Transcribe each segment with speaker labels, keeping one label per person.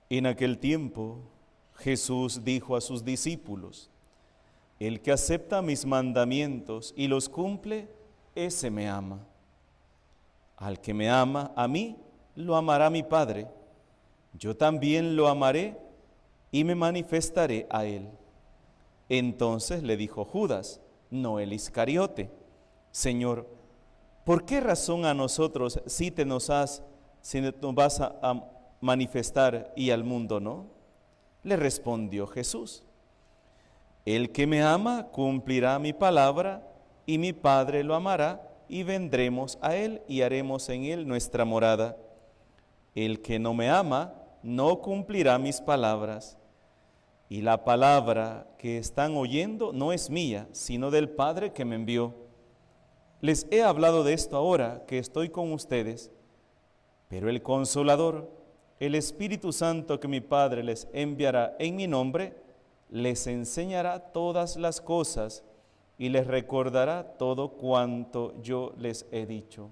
Speaker 1: En aquel tiempo, Jesús dijo a sus discípulos: el que acepta mis mandamientos y los cumple, ese me ama. Al que me ama a mí, lo amará mi Padre. Yo también lo amaré y me manifestaré a él. Entonces le dijo Judas, no el Iscariote: Señor, ¿por qué razón a nosotros sí nos vas a manifestar y al mundo no? Le respondió Jesús: el que me ama cumplirá mi palabra, y mi Padre lo amará, y vendremos a él y haremos en él nuestra morada. El que no me ama no cumplirá mis palabras, y la palabra que están oyendo no es mía, sino del Padre que me envió. Les he hablado de esto ahora que estoy con ustedes, pero el Consolador, el Espíritu Santo que mi Padre les enviará en mi nombre, les enseñará todas las cosas y les recordará todo cuanto yo les he dicho.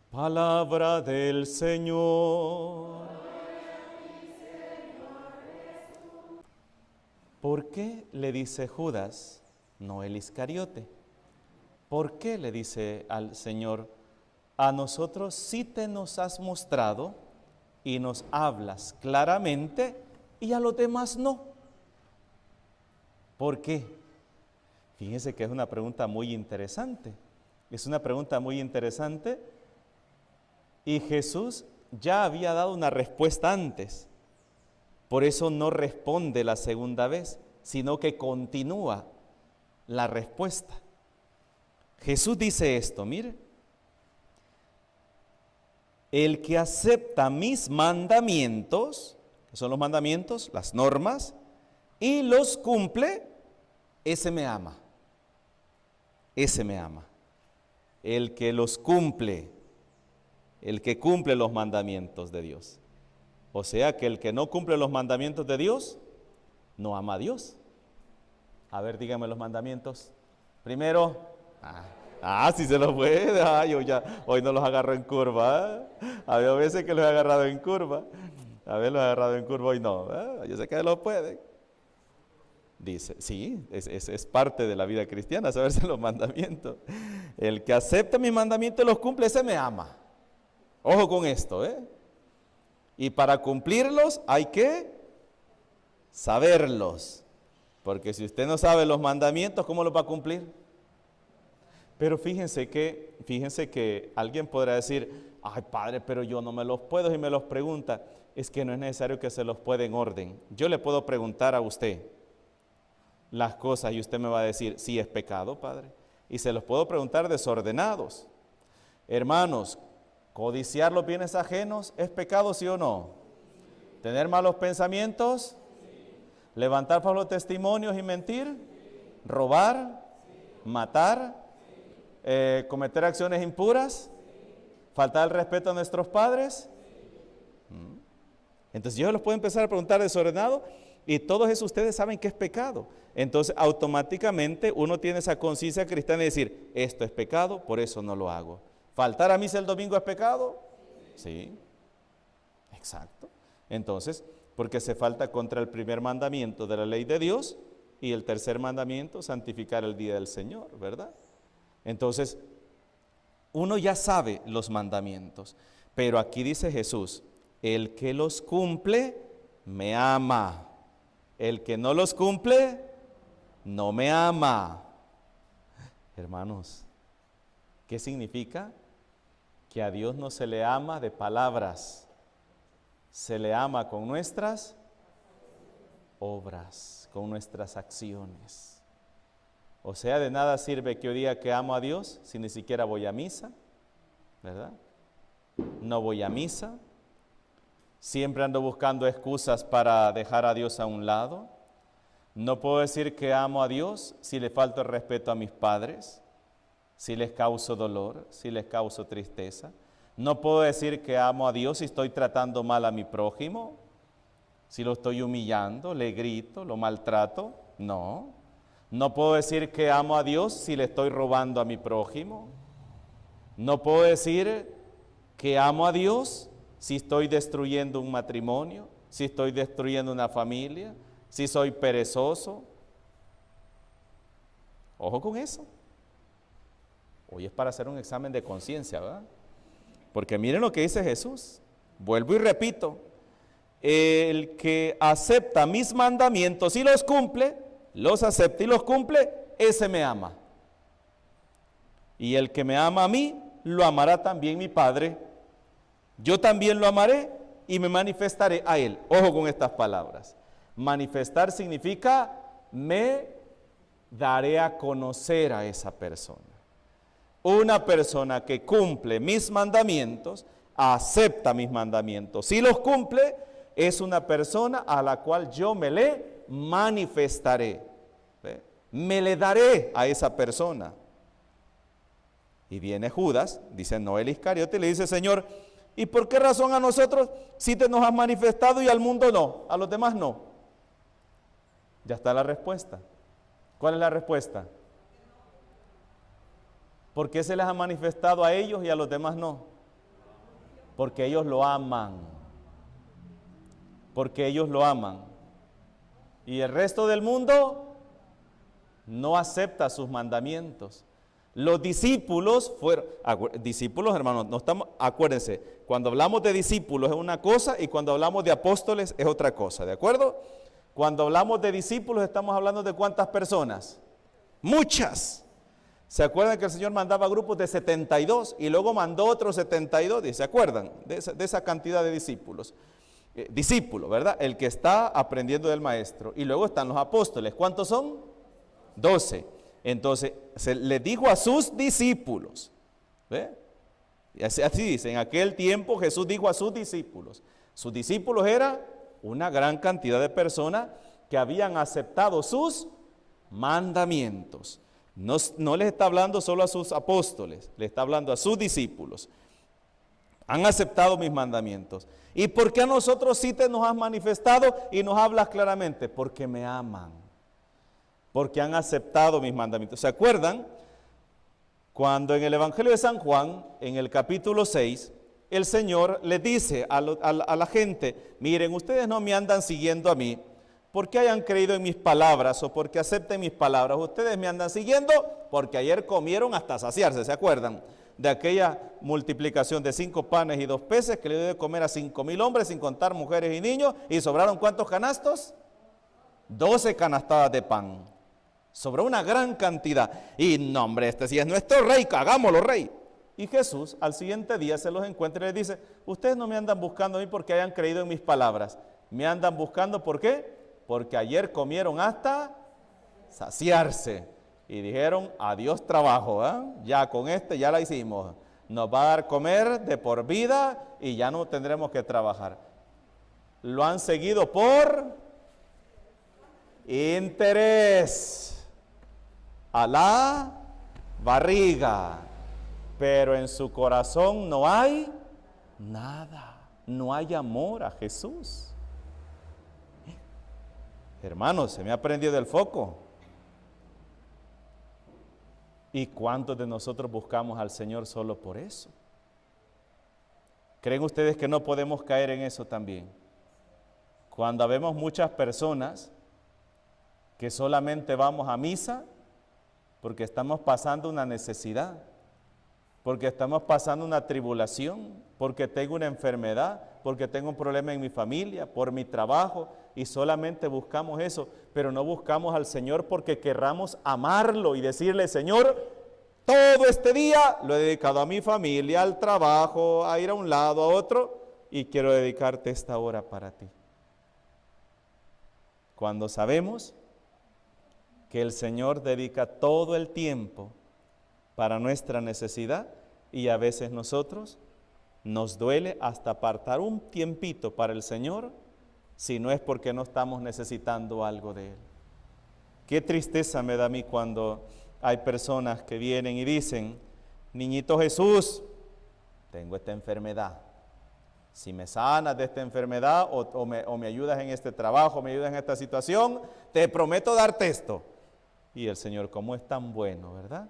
Speaker 1: Palabra del Señor. ¿Por qué le dice Judas, no el Iscariote? ¿Por qué le dice al Señor, a nosotros sí te nos has mostrado y nos hablas claramente y a los demás no? ¿Por qué? Fíjense que es una pregunta muy interesante. Es una pregunta muy interesante y Jesús ya había dado una respuesta antes. Por eso no responde la segunda vez, sino que continúa la respuesta. Jesús dice esto, mire: el que acepta mis mandamientos, que son los mandamientos, las normas, y los cumple, ese me ama. Ese me ama. El que los cumple, el que cumple los mandamientos de Dios. O sea que el que no cumple los mandamientos de Dios, no ama a Dios. A ver, díganme los mandamientos. Primero, sí se los puede. Hoy no los agarro en curva. Había veces que los he agarrado en curva. A ver, los he agarrado en curva, hoy no. Yo sé que los pueden. Dice, sí, es parte de la vida cristiana, saberse los mandamientos. El que acepta mis mandamientos y los cumple, ese me ama. Ojo con esto, Y para cumplirlos hay que saberlos. Porque si usted no sabe los mandamientos, ¿cómo los va a cumplir? Pero fíjense que alguien podrá decir, ay padre, pero yo no me los puedo, y me los pregunta. Es que no es necesario que se los pueda en orden. Yo le puedo preguntar a usted las cosas y usted me va a decir, sí es pecado, padre. Y se los puedo preguntar desordenados. Hermanos, codiciar los bienes ajenos es pecado, ¿sí o no? Tener malos pensamientos, levantar falsos testimonios y mentir, robar, matar, cometer acciones impuras, faltar el respeto a nuestros padres. Entonces yo los puedo empezar a preguntar desordenado y todos esos ustedes saben que es pecado. Entonces automáticamente uno tiene esa conciencia cristiana y decir, esto es pecado, por eso no lo hago. ¿Faltar a misa el domingo es pecado? Sí, exacto. Entonces, porque se falta contra el primer mandamiento de la ley de Dios y el tercer mandamiento, santificar el día del Señor, ¿verdad? Entonces, uno ya sabe los mandamientos, pero aquí dice Jesús, el que los cumple, me ama. El que no los cumple, no me ama. Hermanos, ¿qué significa? Que a Dios no se le ama de palabras, se le ama con nuestras obras, con nuestras acciones. O sea, de nada sirve que yo diga que amo a Dios si ni siquiera voy a misa, ¿verdad? No voy a misa, siempre ando buscando excusas para dejar a Dios a un lado. No puedo decir que amo a Dios si le falto el respeto a mis padres, si les causo dolor, si les causo tristeza. No puedo decir que amo a Dios si estoy tratando mal a mi prójimo, si lo estoy humillando, le grito, lo maltrato. No. No puedo decir que amo a Dios si le estoy robando a mi prójimo. No puedo decir que amo a Dios si estoy destruyendo un matrimonio, si estoy destruyendo una familia, si soy perezoso? Ojo con eso. Hoy es para hacer un examen de conciencia, ¿verdad? Porque miren lo que dice Jesús. Vuelvo y repito. El que acepta mis mandamientos y los cumple, los acepta y los cumple, ese me ama. Y el que me ama a mí, lo amará también mi Padre. Yo también lo amaré y me manifestaré a él. Ojo con estas palabras. Manifestar significa me daré a conocer a esa persona. Una persona que cumple mis mandamientos, acepta mis mandamientos. Si los cumple, es una persona a la cual yo me le manifestaré. ¿Ve? Me le daré a esa persona. Y viene Judas, dice no el Iscariote, y le dice, Señor, ¿y por qué razón a nosotros sí te nos has manifestado y al mundo no? A los demás no. Ya está la respuesta. ¿Cuál es la respuesta? ¿Por qué se les ha manifestado a ellos y a los demás no? Porque ellos lo aman. Porque ellos lo aman. Y el resto del mundo no acepta sus mandamientos. Los discípulos fueron, discípulos hermanos, no estamos, acuérdense, cuando hablamos de discípulos es una cosa y cuando hablamos de apóstoles es otra cosa, ¿de acuerdo? Cuando hablamos de discípulos estamos hablando de ¿cuántas personas? Muchas. ¿Se acuerdan que el Señor mandaba grupos de 72 y luego mandó otros 72? ¿Se acuerdan de esa cantidad de discípulos? Discípulo, ¿verdad? El que está aprendiendo del maestro. Y luego están los apóstoles. ¿Cuántos son? 12. Entonces, se le dijo a sus discípulos, ¿ve? Y así dice, en aquel tiempo Jesús dijo a sus discípulos. Sus discípulos era una gran cantidad de personas que habían aceptado sus mandamientos. No les está hablando solo a sus apóstoles, le está hablando a sus discípulos. Han aceptado mis mandamientos. ¿Y por qué a nosotros sí te nos has manifestado y nos hablas claramente? Porque me aman. Porque han aceptado mis mandamientos. ¿Se acuerdan? Cuando en el Evangelio de San Juan, en el capítulo 6, el Señor le dice a la gente, miren, ustedes no me andan siguiendo a mí, porque hayan creído en mis palabras o porque acepten mis palabras. Ustedes me andan siguiendo porque ayer comieron hasta saciarse, ¿se acuerdan? De aquella multiplicación de 5 panes y 2 peces que le dio de comer a 5,000 hombres, sin contar mujeres y niños, y sobraron ¿cuántos canastos? 12 canastadas de pan. Sobró una gran cantidad. Y no, hombre, este sí es nuestro rey, hagámoslo rey. Y Jesús al siguiente día se los encuentra y les dice, ustedes no me andan buscando a mí porque hayan creído en mis palabras. Me andan buscando, ¿por qué? Porque ayer comieron hasta saciarse. Y dijeron, adiós trabajo, ¿eh? Ya con ya la hicimos. Nos va a dar comer de por vida y ya no tendremos que trabajar. Lo han seguido por interés. A la barriga, pero en su corazón no hay nada, no hay amor a Jesús. Hermanos, se me ha prendido el foco. ¿Y cuántos de nosotros buscamos al Señor solo por eso? ¿Creen ustedes que no podemos caer en eso también? Cuando vemos muchas personas que solamente vamos a misa porque estamos pasando una necesidad, porque estamos pasando una tribulación, porque tengo una enfermedad, porque tengo un problema en mi familia, por mi trabajo, y solamente buscamos eso, pero no buscamos al Señor porque querramos amarlo y decirle, Señor, todo este día lo he dedicado a mi familia, al trabajo, a ir a un lado, a otro, y quiero dedicarte esta hora para ti. Cuando sabemos que el Señor dedica todo el tiempo para nuestra necesidad y a veces nosotros nos duele hasta apartar un tiempito para el Señor si no es porque no estamos necesitando algo de Él. Qué tristeza me da a mí cuando hay personas que vienen y dicen, niñito Jesús, tengo esta enfermedad. Si me sanas de esta enfermedad o me ayudas en este trabajo, me ayudas en esta situación, te prometo darte esto. Y el Señor, como es tan bueno, ¿verdad?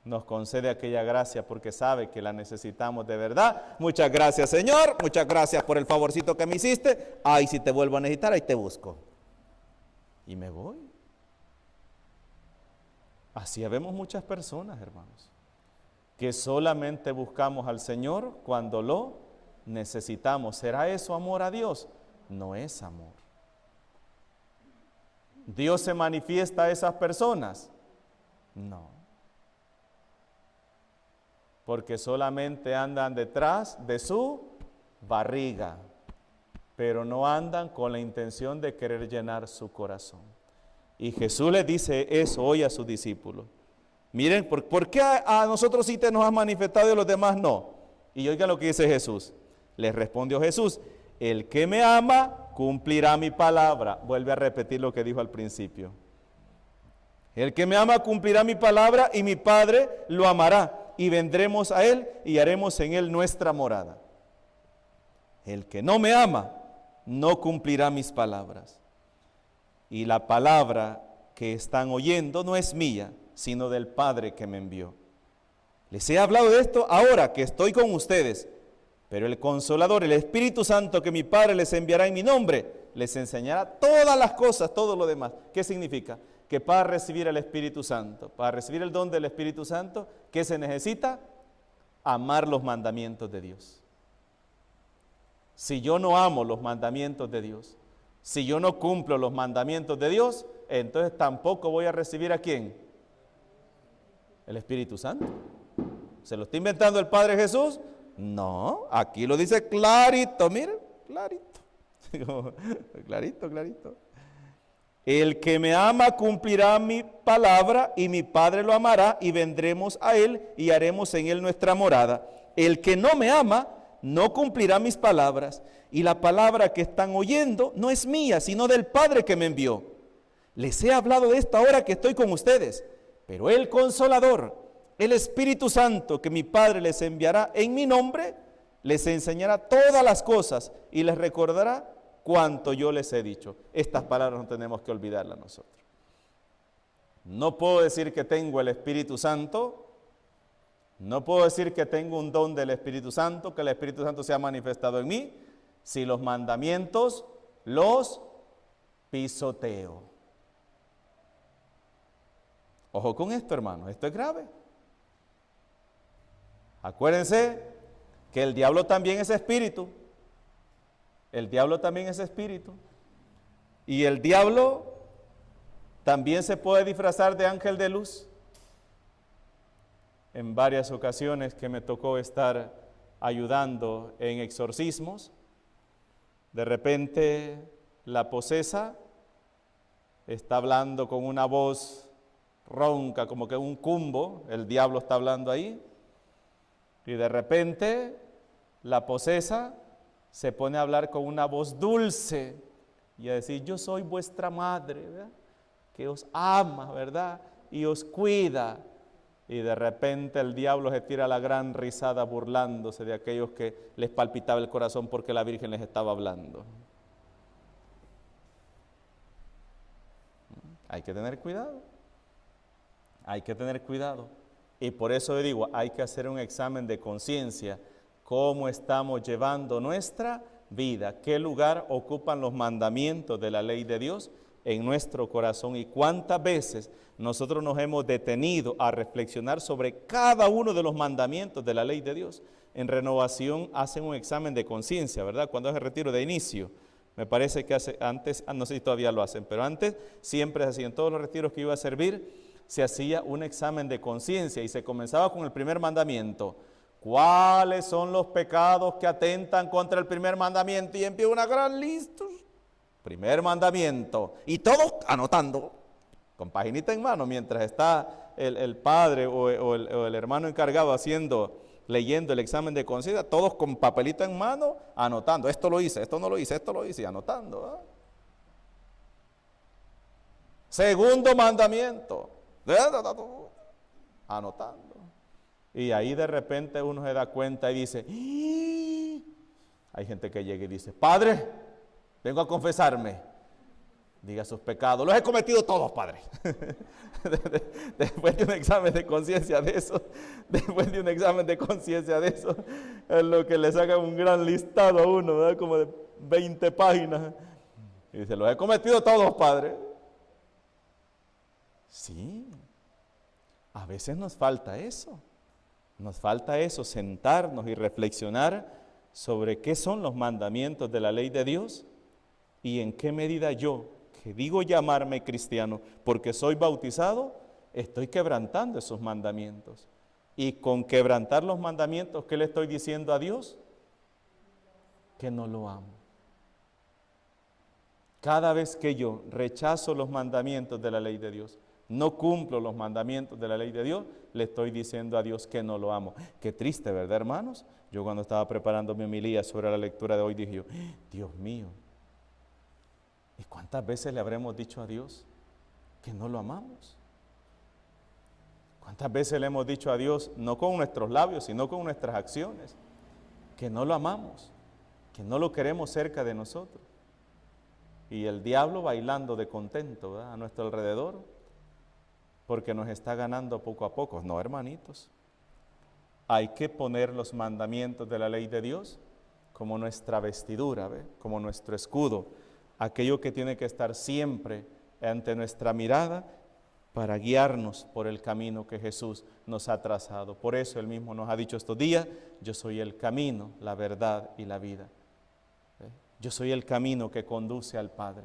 Speaker 1: nos concede aquella gracia porque sabe que la necesitamos de verdad. Muchas gracias, Señor, muchas gracias por el favorcito que me hiciste. Ay, si te vuelvo a necesitar, ahí te busco. Y me voy. Así vemos muchas personas, hermanos, que solamente buscamos al Señor cuando lo necesitamos. ¿Será eso amor a Dios? No es amor. ¿Dios se manifiesta a esas personas? No. Porque solamente andan detrás de su barriga, pero no andan con la intención de querer llenar su corazón. Y Jesús les dice eso hoy a sus discípulos. Miren, ¿por qué a nosotros sí te nos has manifestado y a los demás no? Y oigan lo que dice Jesús. Les respondió Jesús: el que me ama cumplirá mi palabra. Vuelve a repetir lo que dijo al principio. El que me ama cumplirá mi palabra y mi Padre lo amará. Y vendremos a Él y haremos en Él nuestra morada. El que no me ama no cumplirá mis palabras. Y la palabra que están oyendo no es mía, sino del Padre que me envió. Les he hablado de esto ahora que estoy con ustedes, pero el Consolador, el Espíritu Santo que mi Padre les enviará en mi nombre, les enseñará todas las cosas, todo lo demás. ¿Qué significa? Que para recibir el Espíritu Santo, para recibir el don del Espíritu Santo, ¿qué se necesita? Amar los mandamientos de Dios. Si yo no amo los mandamientos de Dios, si yo no cumplo los mandamientos de Dios, entonces tampoco voy a recibir ¿a quién? El Espíritu Santo. ¿Se lo está inventando el Padre Jesús? No, aquí lo dice clarito, miren, clarito. Clarito, clarito. El que me ama cumplirá mi palabra y mi Padre lo amará y vendremos a Él y haremos en Él nuestra morada. El que no me ama no cumplirá mis palabras y la palabra que están oyendo no es mía, sino del Padre que me envió. Les he hablado de esto ahora que estoy con ustedes, pero el Consolador, el Espíritu Santo que mi Padre les enviará en mi nombre, les enseñará todas las cosas y les recordará cuanto yo les he dicho. Estas palabras no tenemos que olvidarlas nosotros. No puedo decir que tengo el Espíritu Santo, no puedo decir que tengo un don del Espíritu Santo, que el Espíritu Santo se ha manifestado en mí, si los mandamientos los pisoteo. Ojo con esto, hermano, esto es grave. Acuérdense que el diablo también es espíritu. El diablo también es espíritu. Y el diablo también se puede disfrazar de ángel de luz. En varias ocasiones que me tocó estar ayudando en exorcismos, de repente la posesa está hablando con una voz ronca, como que un cumbo, el diablo está hablando ahí, y de repente la posesa se pone a hablar con una voz dulce y a decir: yo soy vuestra madre, ¿verdad?, que os ama, ¿verdad?, y os cuida. Y de repente el diablo se tira la gran risada burlándose de aquellos que les palpitaba el corazón porque la Virgen les estaba hablando. Hay que tener cuidado. Hay que tener cuidado. Y por eso le digo, hay que hacer un examen de conciencia. ¿Cómo estamos llevando nuestra vida? ¿Qué lugar ocupan los mandamientos de la ley de Dios en nuestro corazón? ¿Y cuántas veces nosotros nos hemos detenido a reflexionar sobre cada uno de los mandamientos de la ley de Dios? En Renovación hacen un examen de conciencia, ¿verdad? Cuando es el retiro de inicio. Me parece que antes, no sé si todavía lo hacen, pero antes siempre se hacía, en todos los retiros que iba a servir, se hacía un examen de conciencia y se comenzaba con el primer mandamiento. ¿Cuáles son los pecados que atentan contra el primer mandamiento? Y empieza una gran lista. Primer mandamiento. Y todos anotando, con paginita en mano, mientras está el padre o el hermano encargado leyendo el examen de conciencia, todos con papelito en mano, anotando. Esto lo hice, esto no lo hice, esto lo hice, y anotando. Segundo mandamiento. Anotando. Y ahí de repente uno se da cuenta y dice, hay gente que llega y dice, Padre, vengo a confesarme. Diga sus pecados. Los he cometido todos, Padre. Después de un examen de conciencia de eso, es lo que le saca un gran listado a uno, ¿verdad? Como de 20 páginas. Y dice, los he cometido todos, Padre. Sí, a veces nos falta eso. Nos falta eso, sentarnos y reflexionar sobre qué son los mandamientos de la ley de Dios y en qué medida yo, que digo llamarme cristiano porque soy bautizado, estoy quebrantando esos mandamientos. Y con quebrantar los mandamientos, ¿qué le estoy diciendo a Dios? Que no lo amo. Cada vez que yo rechazo los mandamientos de la ley de Dios, no cumplo los mandamientos de la ley de Dios, le estoy diciendo a Dios que no lo amo. Qué triste, ¿verdad, hermanos? Yo cuando estaba preparando mi homilía sobre la lectura de hoy, dije yo, Dios mío, ¿y cuántas veces le habremos dicho a Dios que no lo amamos? ¿Cuántas veces le hemos dicho a Dios, no con nuestros labios, sino con nuestras acciones, que no lo amamos, que no lo queremos cerca de nosotros? Y el diablo bailando de contento, ¿verdad?, a nuestro alrededor, porque nos está ganando poco a poco. No, hermanitos, hay que poner los mandamientos de la ley de Dios como nuestra vestidura, ¿ve?, como nuestro escudo, aquello que tiene que estar siempre ante nuestra mirada para guiarnos por el camino que Jesús nos ha trazado. Por eso Él mismo nos ha dicho estos días, yo soy el camino, la verdad y la vida. ¿Ve? Yo soy el camino que conduce al Padre.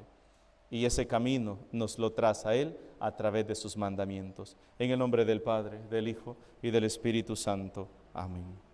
Speaker 1: Y ese camino nos lo traza Él a través de sus mandamientos. En el nombre del Padre, del Hijo y del Espíritu Santo. Amén.